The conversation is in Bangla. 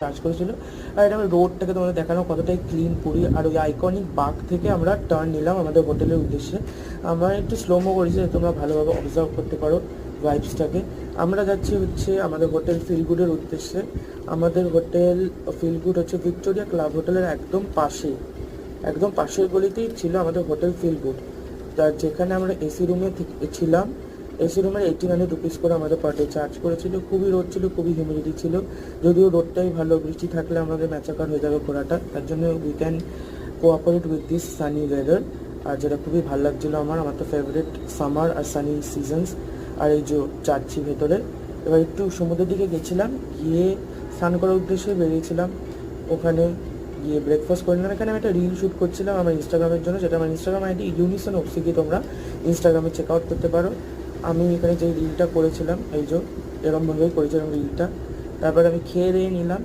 চার্জ করেছিল। আর এটা আমি রোডটাকে তোমাদের দেখানো কতটাই ক্লিন পুরী। আর ওই আইকনিক বাগ থেকে আমরা টার্ন নিলাম আমাদের হোটেলের উদ্দেশ্যে। আমরা একটু স্লোমো করেছি, তোমরা ভালোভাবে অবজার্ভ করতে পারো ভাইবসটাকে। আমরা যাচ্ছি হচ্ছে আমাদের হোটেল ফিল গুডের উদ্দেশ্যে। আমাদের হোটেল ফিল গুড হচ্ছে ভিক্টোরিয়া ক্লাব হোটেলের একদম পাশের গলিতেই ছিল আমাদের হোটেল ফিল গুড। তার যেখানে আমরা এসি রুমে ছিলাম। এসি রুমের 1800 রুপিস করে আমাদের পার ডে চার্জ করেছিল। খুবই রোদ ছিল, খুবই হিউমিডিটি ছিল, যদিও রোদটাই ভালো, বৃষ্টি থাকলে আমাদের ম্যাচাকার হয়ে যাবে ঘোরাটা। তার জন্য we can cooperate with this sunny weather. আর যেটা খুবই ভালো লাগছিলো আমার তো ফেভারিট সামার আর সানি সিজনস। আর এই যে যাচ্ছি ভেতরে, এবার একটু সমুদ্রের দিকে গেছিলাম, গিয়ে স্নান করার উদ্দেশ্যে বেরিয়েছিলাম। ওখানে গিয়ে ব্রেকফাস্ট করে নিলাম। এখানে আমি একটা রিল শ্যুট করছিলাম আমার ইনস্টাগ্রামের জন্য, যেটা আমার ইনস্টাগ্রাম আইডি ইউনিসন অফসি, গিয়ে তোমরা ইনস্টাগ্রামে চেক আউট করতে পারো। আমি এখানে যে রিলটা করেছিলাম, এই যে এরকমভাবেই করেছিলাম রিলটা। তারপর আমি খেয়ে দিয়ে নিলাম।